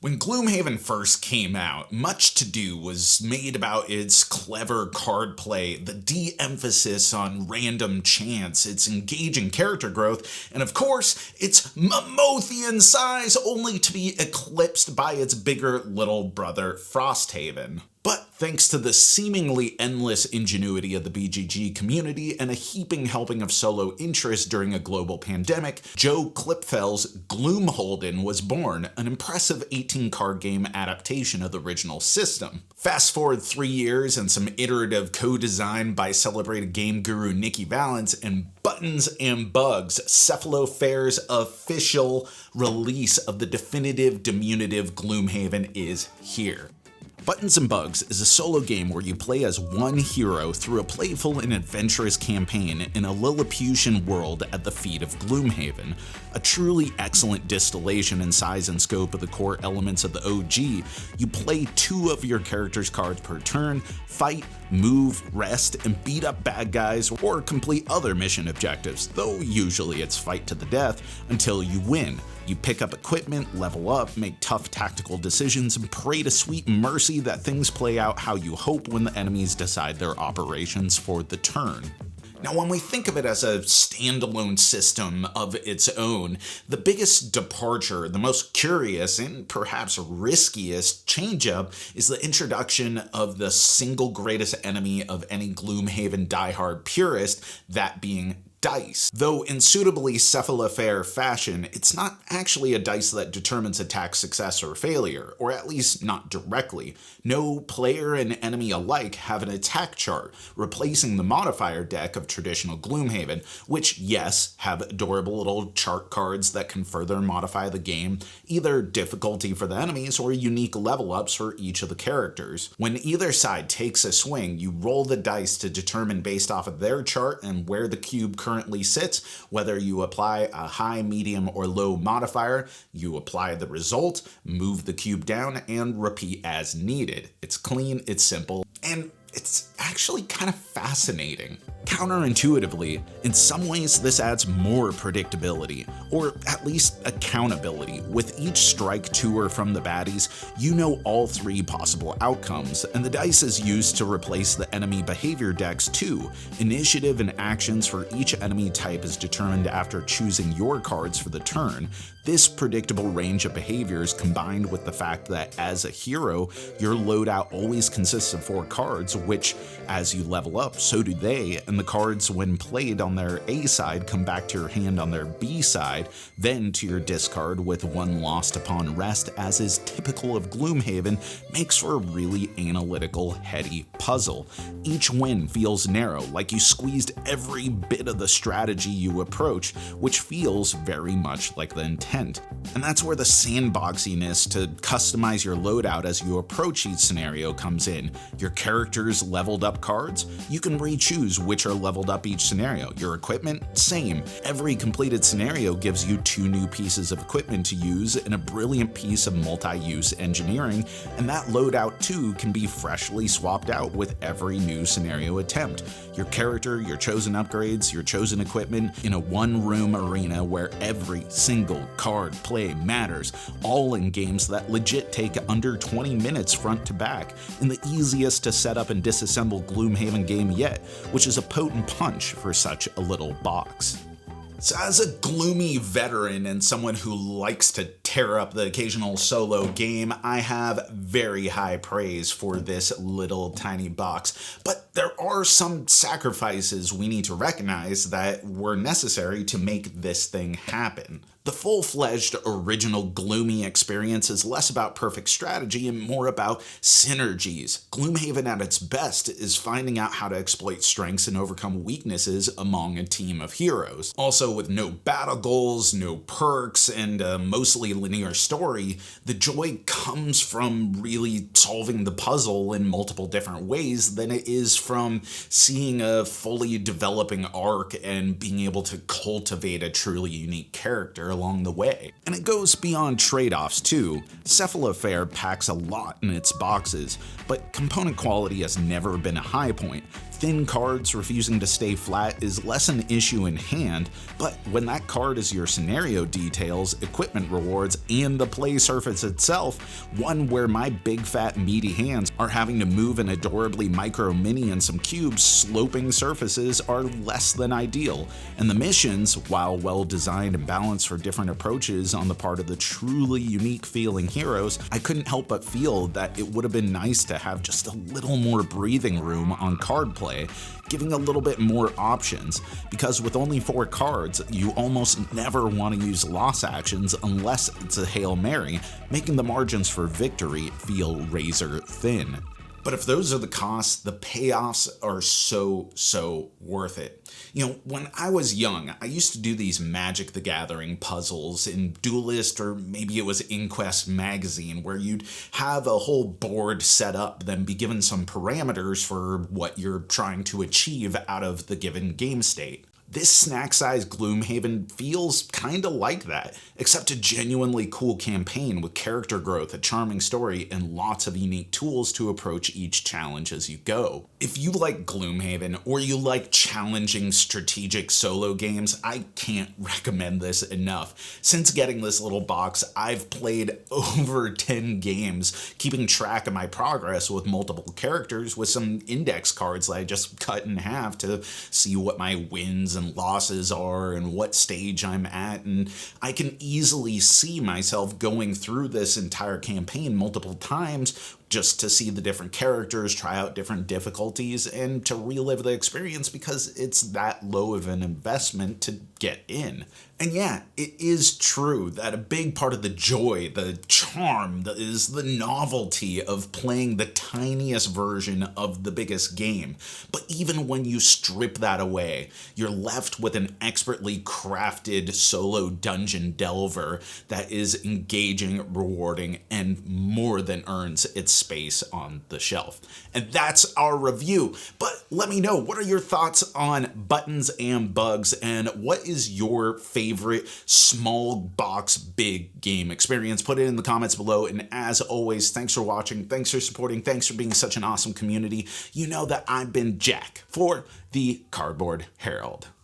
When Gloomhaven first came out, much to-do was made about its clever card play, the de-emphasis on random chance, its engaging character growth, and of course, its Mamothian size, only to be eclipsed by its bigger little brother Frosthaven. But thanks to the seemingly endless ingenuity of the BGG community and a heaping helping of solo interest during a global pandemic, Joe Klipfel's Gloomhaven was born, an impressive 18-card game adaptation of the original system. Fast forward 3 years and some iterative co-design by celebrated game guru Nikki Valance, and Buttons and Bugs, Cephalofair's official release of the definitive diminutive Gloomhaven is here. Buttons and Bugs is a solo game where you play as one hero through a playful and adventurous campaign in a Lilliputian world at the feet of Gloomhaven. A truly excellent distillation in size and scope of the core elements of the OG, you play 2 of your character's cards per turn, fight, move, rest, and beat up bad guys or complete other mission objectives, though usually it's fight to the death until you win. You pick up equipment, level up, make tough tactical decisions, and pray to sweet mercy that things play out how you hope when the enemies decide their operations for the turn. Now, when we think of it as a standalone system of its own, the biggest departure, the most curious and perhaps riskiest change-up is the introduction of the single greatest enemy of any Gloomhaven diehard purist, that being dice. Though in suitably cephalofair fashion, it's not actually a dice that determines attack success or failure, or at least not directly. No player and enemy alike have an attack chart, replacing the modifier deck of traditional Gloomhaven, which, yes, have adorable little chart cards that can further modify the game, either difficulty for the enemies or unique level ups for each of the characters. When either side takes a swing, you roll the dice to determine based off of their chart and where the cube currently sits, whether you apply a high, medium, or low modifier, you apply the result, move the cube down, and repeat as needed. It's clean, it's simple, and it's actually kind of fascinating. Counterintuitively, in some ways this adds more predictability, or at least accountability. With each strike to or from the baddies, you know all 3 possible outcomes, and the dice is used to replace the enemy behavior decks too. Initiative and actions for each enemy type is determined after choosing your cards for the turn. This predictable range of behaviors, combined with the fact that as a hero, your loadout always consists of 4 cards, which, as you level up, so do they, and the cards when played on their A side come back to your hand on their B side, then to your discard with 1 lost upon rest, as is typical of Gloomhaven, makes for a really analytical, heady puzzle. Each win feels narrow, like you squeezed every bit of the strategy you approach, which feels very much like the intent. And that's where the sandboxiness to customize your loadout as you approach each scenario comes in. Your character's leveled up cards, you can re-choose which are leveled up each scenario. Your equipment, same. Every completed scenario gives you 2 new pieces of equipment to use and a brilliant piece of multi-use engineering, and that loadout too can be freshly swapped out with every new scenario attempt. Your character, your chosen upgrades, your chosen equipment in a one-room arena where every single card play matters, all in games that legit take under 20 minutes front to back, in the easiest to set up and disassemble Gloomhaven game yet, which is a potent punch for such a little box. So as a gloomy veteran and someone who likes to tear up the occasional solo game, I have very high praise for this little tiny box. But there are some sacrifices we need to recognize that were necessary to make this thing happen. The full-fledged original Gloomy experience is less about perfect strategy and more about synergies. Gloomhaven at its best is finding out how to exploit strengths and overcome weaknesses among a team of heroes. Also, with no battle goals, no perks, and a mostly linear story, the joy comes from really solving the puzzle in multiple different ways than it is from seeing a fully developing arc and being able to cultivate a truly unique character along the way. And it goes beyond trade-offs too. Cephalofair packs a lot in its boxes, but component quality has never been a high point. thin cards refusing to stay flat is less an issue in hand, but when that card is your scenario details, equipment rewards, and the play surface itself, one where my big fat meaty hands are having to move an adorably micro mini and some cubes, sloping surfaces are less than ideal. And the missions, while well designed and balanced for different approaches on the part of the truly unique feeling heroes, I couldn't help but feel that it would have been nice to have just a little more breathing room on card play, giving a little bit more options, because with only 4 cards, you almost never want to use loss actions unless it's a Hail Mary, making the margins for victory feel razor thin. But if those are the costs, the payoffs are so worth it. You know, when I was young, I used to do these Magic the Gathering puzzles in Duelist, or maybe it was Inquest magazine, where you'd have a whole board set up, then be given some parameters for what you're trying to achieve out of the given game state. This snack-sized Gloomhaven feels kinda like that, except a genuinely cool campaign with character growth, a charming story, and lots of unique tools to approach each challenge as you go. If you like Gloomhaven, or you like challenging strategic solo games, I can't recommend this enough. Since getting this little box, I've played over 10 games, keeping track of my progress with multiple characters with some index cards that I just cut in half to see what my wins and losses are and what stage I'm at, and I can easily see myself going through this entire campaign multiple times just to see the different characters, try out different difficulties, and to relive the experience because it's that low of an investment to get in. And yeah, it is true that a big part of the joy, the charm, is the novelty of playing the tiniest version of the biggest game. But even when you strip that away, you're left with an expertly crafted solo dungeon delver that is engaging, rewarding, and more than earns its space on the shelf. And that's our review. But let me know, what are your thoughts on Buttons and Bugs, and what is your favorite small box big game experience? Put it in the comments below, and as always, thanks for watching, thanks for supporting, thanks for being such an awesome community. You know that I've been Jack for the Cardboard Herald.